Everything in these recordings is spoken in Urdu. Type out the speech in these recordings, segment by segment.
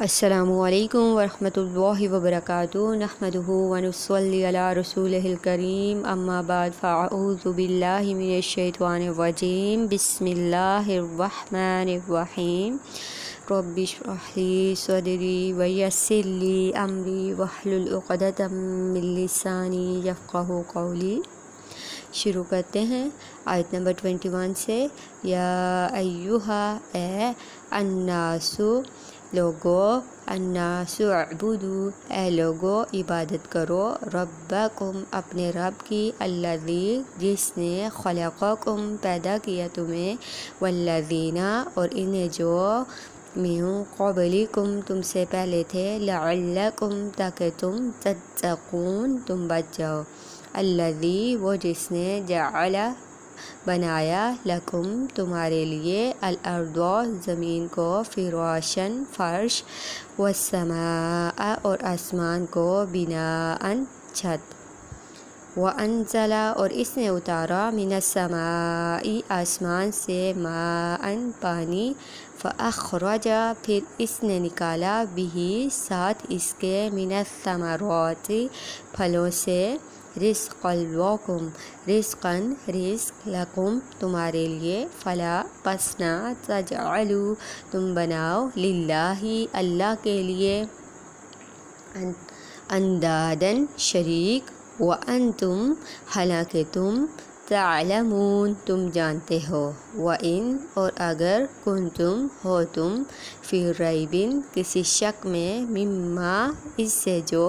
السلام علیکم ورحمۃ اللہ وبرکاتہ نحمدہ ونصلی علی رسولہ الکریم اما بعد فاعوذ باللہ من الشیطان الرجیم بسم اللہ الرحمن الرحیم رب اشرح لی صدری ویسر لی امری واحلل عقدۃ من لسانی یفقہوا قولی۔ شروع کرتے ہیں آیت نمبر 21 سے۔ یا ایہا اے الناس لوگو، الناس اعبدو اے لوگو عبادت کرو، ربکم اپنے رب کی، الذی جس نے خلقکم پیدا کیا تمہیں، والذین اور انہیں جو من قبلکم تم سے پہلے تھے، لعلکم تاکہ تم تتقون تم بچ جاؤ، الذی وہ جس نے جعل بنایا لکم تمہارے لیے، الارض زمین کو، فراشن فرش، والسماء اور آسمان کو، بناء چھت، وانزل اور اس نے اتارا، من السماء آسمان سے، ماء پانی، فاخرج پھر اس نے نکالا، بہ ساتھ اس کے، من الثمرات پھلوں سے، رزقا لکم رزقا رزق، لکم تمہارے لیے، فلا پس نہ، تجعلوا تم بناؤ، للہ اللہ کے لیے، اندادن شریک، وانتم حالانکہ تم، تعلمون تم جانتے ہو، وان اور اگر، کنتم ہو تم، فی ریب کسی شک میں، مما اس سے جو،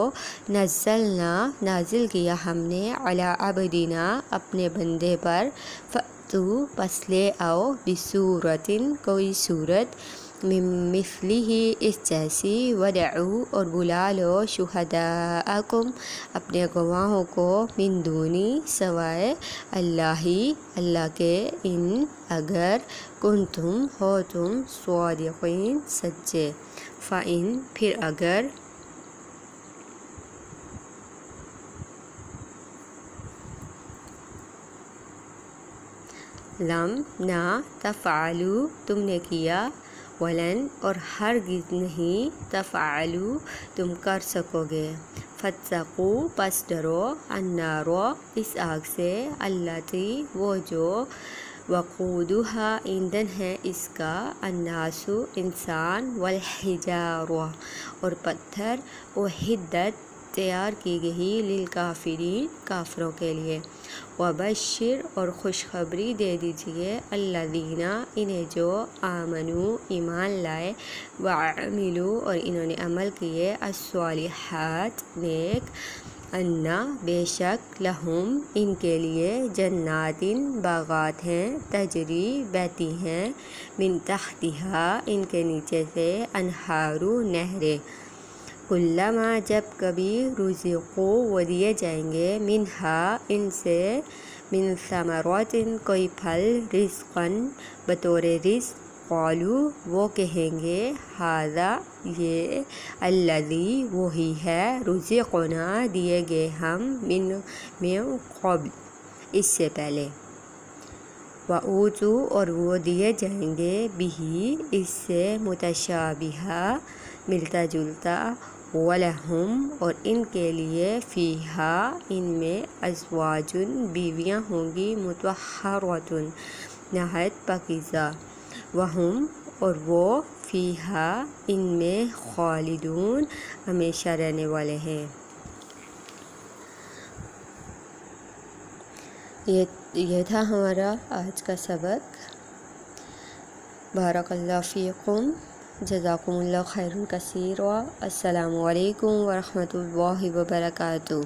نزلنا نازل کیا ہم نے، علی عبدنا اپنے بندے پر، فأتوا پس لے آؤ، بسورۃ کوئی صورت، من مثلہ اس جیسی، ودعوا اور بلا لو، شہداءکم اپنے گواہوں کو، من دونی سوائے، اللہ کے، ان اگر، کنتم ہو تم، صادقین سچے، فإن پھر اگر، لم نہ، تفعلوا تم نے کیا، ولن اور ہرگز نہیں، تفعلوا تم کر سکو گے، فاتقوا پس ڈرو، النار اس آگ سے، التی وہ جو، وقودھا ایندھن ہے اس کا، الناس انسان، والحجارہ اور پتھر، اعدت تیار کی گئی، للکافرین کافروں کے لیے، وبشر اور خوشخبری دے دیجئے، الذین انہیں جو، آمنوا ایمان لائے، وعملوا اور انہوں نے عمل کیے، الصالحات نیک، انا بے شک، لہم ان کے لیے، جنات باغات ہیں، تجری بہتی ہیں، من تحتہا ان کے نیچے سے، انہار نہریں، کلما جب کبھی، رزقوا وہ دیے جائیں گے، منہا ان سے، من ثمرات کوئی پھل، رزقا بطور رزق، قالوا وہ کہیں گے، ھذا یہ، الذی وہی ہے، رزقنا دیے گئے ہم، من قبل اس سے پہلے، وَأُوتُوا اور وہ دیے جائیں گے، بہ اس سے، متشابہا ملتا جلتا، وَلَہُمْ اور ان کے لیے، فیہا ان میں، ازواج بیویاں ہوں گی، مطہرات نہایت پاکیزہ، وہم اور وہ، فیہا ان میں، خالدون ہمیشہ رہنے والے ہیں۔ یہ تھا ہمارا آج کا سبق۔ بارک اللہ فیکم، جزاکم اللہ خیر کثیر، السلام علیکم ورحمۃ اللہ وبرکاتہ۔